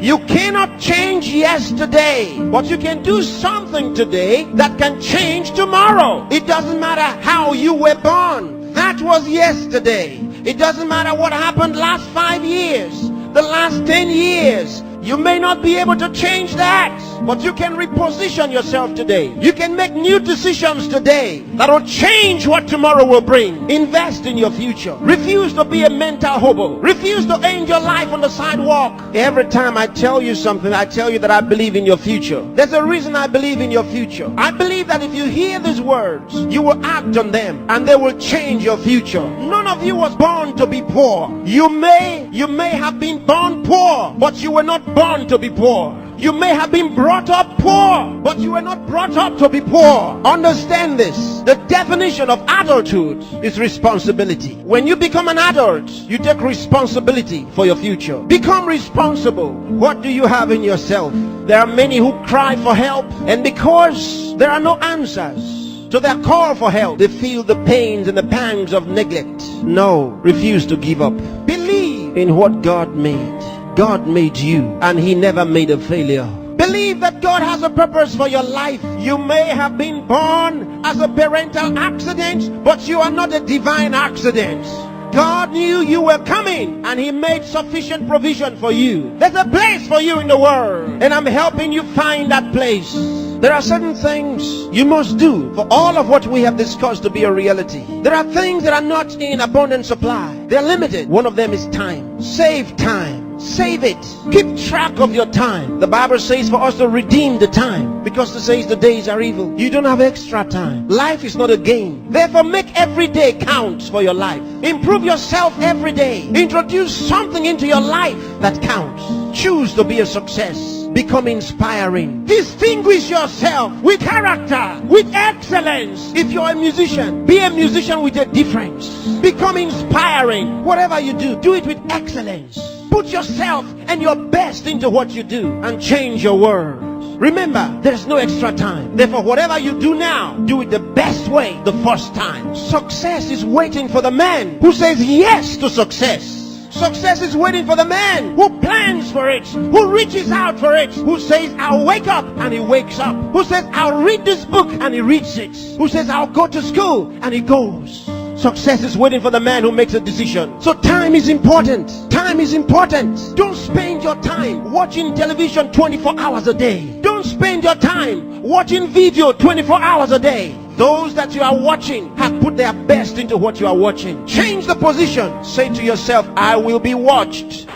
You cannot change yesterday, but you can do something today that can change tomorrow. It doesn't matter how you were born. That was yesterday. It doesn't matter what happened last 5 years, the last 10 years. You may not be able to change that, but you can reposition yourself today. You can make new decisions today that will change what tomorrow will bring. Invest in your future. Refuse to be a mental hobo. Refuse to end your life on the sidewalk. Every time I tell you something, I tell you that I believe in your future. There's a reason I believe in your future. I believe that if you hear these words, you will act on them and they will change your future. None of you was born to be poor. You may have been born poor, but you were not born to be poor. You may have been brought up poor, but you were not brought up to be poor. Understand this. The definition of adulthood is responsibility. When you become an adult, you take responsibility for your future. Become responsible. What do you have in yourself? There are many who cry for help, and because there are no answers to their call for help, they feel the pains and the pangs of neglect. No, refuse to give up. Believe in what God made. God made you, and He never made a failure. Believe that God has a purpose for your life. You may have been born as a parental accident, but you are not a divine accident. God knew you were coming, and He made sufficient provision for you. There's a place for you in the world, and I'm helping you find that place. There are certain things you must do for all of what we have discussed to be a reality. There are things that are not in abundant supply. They're limited. One of them is time. Save time. Save it. Keep track of your time. The Bible says for us to redeem the time, because it says the days are evil. You don't have extra time. Life is not a game. Therefore, make every day count for your life. Improve yourself every day. Introduce something into your life that counts. Choose to be a success. Become inspiring. Distinguish yourself with character, with excellence. If you're a musician, be a musician with a difference. Become inspiring. Whatever you do, do it with excellence. Put yourself and your best into what you do and change your world. Remember, there's no extra time. Therefore, whatever you do now, do it the best way the first time. Success is waiting for the man who says yes to success. Success is waiting for the man who plans for it, who reaches out for it, who says, I'll wake up, and he wakes up, who says, I'll read this book, and he reads it, who says, I'll go to school, and he goes. Success is waiting for the man who makes a decision. So time is important. Time is important. Don't spend your time watching television 24 hours a day. Don't spend your time watching video 24 hours a day. Those that you are watching have put their best into what you are watching. Change the position. Say to yourself, I will be watched.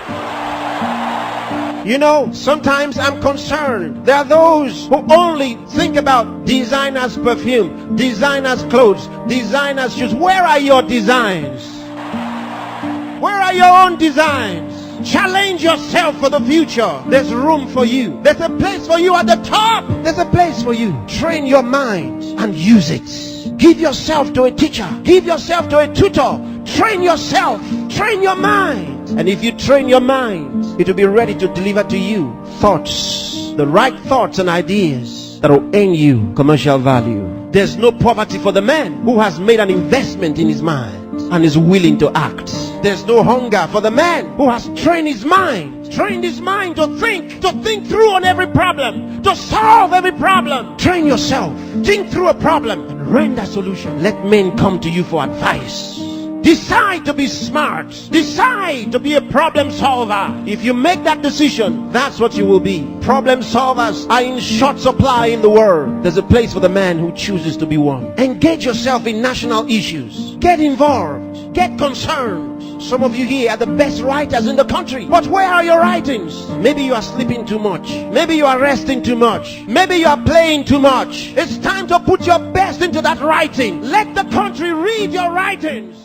You know, sometimes I'm concerned. There are those who only think about designers' perfume, designers' clothes, designers' shoes. Where are your designs? Where are your own designs? Challenge yourself for the future. There's room for you. There's a place for you at the top. There's a place for you. Train your mind and use it. Give yourself to a teacher. Give yourself to a tutor. Train yourself. Train your mind. And if you train your mind, it will be ready to deliver to you thoughts, the right thoughts and ideas that will earn you commercial value. There's no poverty for the man who has made an investment in his mind and is willing to act. There's no hunger for the man who has trained his mind to think through on every problem, to solve every problem. Train yourself. Think through a problem and render a solution. Let men come to you for advice. Decide to be smart. Decide to be a problem solver. If you make that decision, that's what you will be. Problem solvers are in short supply in the world. There's a place for the man who chooses to be one. Engage yourself in national issues. Get involved. Get concerned. Some of you here are the best writers in the country. But where are your writings? Maybe you are sleeping too much. Maybe you are resting too much. Maybe you are playing too much. It's time to put your best into that writing. Let the country read your writings.